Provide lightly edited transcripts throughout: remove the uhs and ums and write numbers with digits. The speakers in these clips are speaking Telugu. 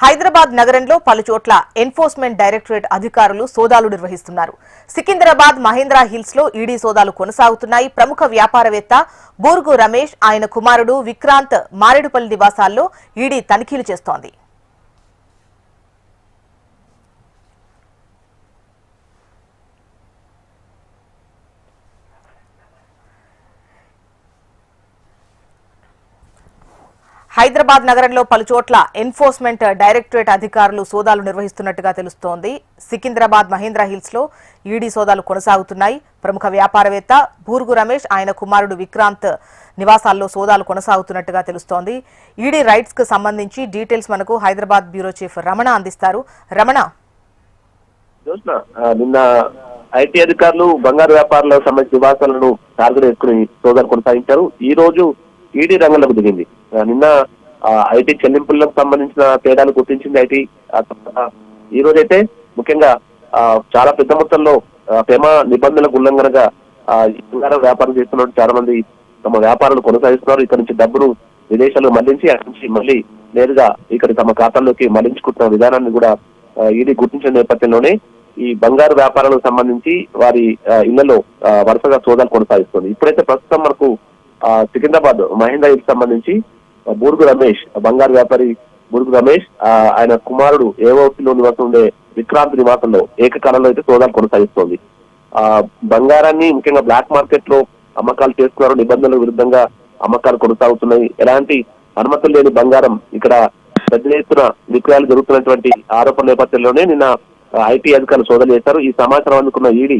హైదరాబాద్ నగరంలో పలుచోట్ల ఎన్ఫోర్స్మెంట్ డైరెక్టరేట్ అధికారులు సోదాలు నిర్వహిస్తున్నారు. సికింద్రాబాద్ మహేంద్ర హిల్స్ లో ఈడీ సోదాలు కొనసాగుతున్నాయి. ప్రముఖ వ్యాపారవేత్త బూర్గు రమేష్, ఆయన కుమారుడు విక్రాంత్ మారేడుపల్లి నివాసాల్లో ఈడీ తనిఖీలు చేస్తోంది. హైదరాబాద్ నగరంలో పలుచోట్ల ఎన్ఫోర్స్మెంట్ డైరెక్టరేట్ అధికారులు సోదాలు నిర్వహిస్తున్నట్టుగా తెలుస్తోంది. సికింద్రాబాద్ మహేంద్ర హిల్స్ లో ఈడీ సోదాలు కొనసాగుతున్నాయి. ప్రముఖ వ్యాపారవేత్త బూర్గు రమేష్, ఆయన కుమారుడు విక్రాంత్ నివాసాల్లో సోదాలు కొనసాగుతున్నట్టుగా తెలుస్తోంది. ఈడీ రైట్స్ కు సంబంధించి డీటెయిల్స్ మనకు హైదరాబాద్ బ్యూరో చీఫ్ రమణ అందిస్తారు. రమణ, నిన్న ఐటీ అధికారులు బంగారు వ్యాపారులకు సంబంధించిన నివాసాలను టార్గెట్ చేసుకుని సోదాలు కొనసాగించారు. ఈ రోజు ఈడీ రంగంలోకి దిగింది. నిన్న ఐటీ చెల్లింపులకు సంబంధించిన తేడాలు గుర్తించింది ఐటీ. ఈ రోజైతే ముఖ్యంగా చాలా పెద్ద మొత్తంలో పెమా నిబంధనలకు ఉల్లంఘనగా బంగారం వ్యాపారం చేస్తున్న చాలా మంది తమ వ్యాపారాలు కొనసాగిస్తున్నారు. ఇక్కడ నుంచి డబ్బును విదేశాలకు మళ్లించి అక్కడి నుంచి మళ్ళీ నేరుగా ఇక్కడ తమ ఖాతాల్లోకి మళ్లించుకుంటున్న విధానాన్ని కూడా ఈడీ గుర్తించిన నేపథ్యంలోనే ఈ బంగారు వ్యాపారాలకు సంబంధించి వారి ఇళ్లలో వరుసగా సోదాలు కొనసాగిస్తుంది. ఇప్పుడైతే ప్రస్తుతం మనకు సికింద్రాబాద్ మహేంద్ర హిల్స్ సంబంధించి బూర్గు రమేష్, బంగారు వ్యాపారి బూర్గు రమేష్, ఆయన కుమారుడు ఏఓసిలో నివాసం ఉండే విక్రాంత్ నివాసంలో ఏకకాలంలో అయితే సోదాలు కొనసాగిస్తోంది. బంగారాన్ని ముఖ్యంగా బ్లాక్ మార్కెట్ లో అమ్మకాలు చేస్తున్నారు. నిబంధనల విరుద్ధంగా అమ్మకాలు కొనసాగుతున్నాయి. ఎలాంటి అనుమతులు లేని బంగారం ఇక్కడ పెద్ద ఎత్తున విక్రయాలు జరుగుతున్నటువంటి ఆరోపణ నేపథ్యంలోనే నిన్న ఐటీ అధికారులు సోదాలు చేశారు. ఈ సమాచారం అందుకున్న ఈడీ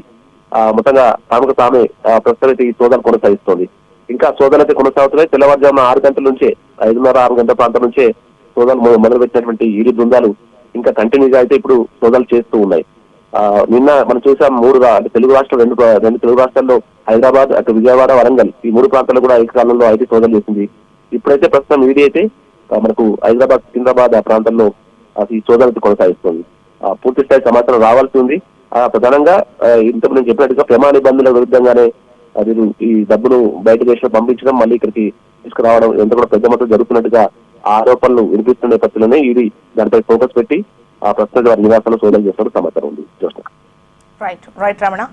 మొత్తంగా తాముకు తామే ప్రస్తుతం ఈ సోదాలు కొనసాగిస్తోంది. ఇంకా సోదాలు అయితే కొనసాగుతున్నాయి. తెల్లవారుజామున 6 గంటల నుంచే 5:30-6 గంటల ప్రాంతం నుంచే సోదాలు మొదలుపెట్టినటువంటి ఈడీ బృందాలు ఇంకా కంటిన్యూగా అయితే ఇప్పుడు సోదాలు చేస్తూ ఉన్నాయి. నిన్న మనం చూసాం 3 తెలుగు రాష్ట్రాలు, రెండు తెలుగు రాష్ట్రాల్లో హైదరాబాద్, అటు విజయవాడ, వరంగల్, ఈ 3 ప్రాంతాల్లో కూడా ఏకకాలంలో ఐటీ సోదాలు చేసింది. ఇప్పుడైతే ప్రస్తుతం ఈడీ అయితే మనకు హైదరాబాద్, సికింద్రాబాద్ ఆ ప్రాంతంలో ఈ సోదాలు కొనసాగిస్తుంది. పూర్తి స్థాయి సమాచారం రావాల్సి ఉంది. ప్రధానంగా ఇంతకు నేను చెప్పినట్టుగా ప్రమాణ నిబంధనల విరుద్ధంగానే వీరు ఈ డబ్బును బయట దేశంలో పంపించడం, మళ్ళీ ఇక్కడికి తీసుకురావడం ఎంత కూడా పెద్ద మొత్తం జరుగుతున్నట్టుగా ఆరోపణలు వినిపిస్తున్న నేపథ్యంలోనే ఈడీ దానిపై ఫోకస్ పెట్టి ప్రస్తుతం వారి నివాసాలు సోదాలు చేస్తున్నట్టు సమాచారం ఉంది. రైట్ రమణ.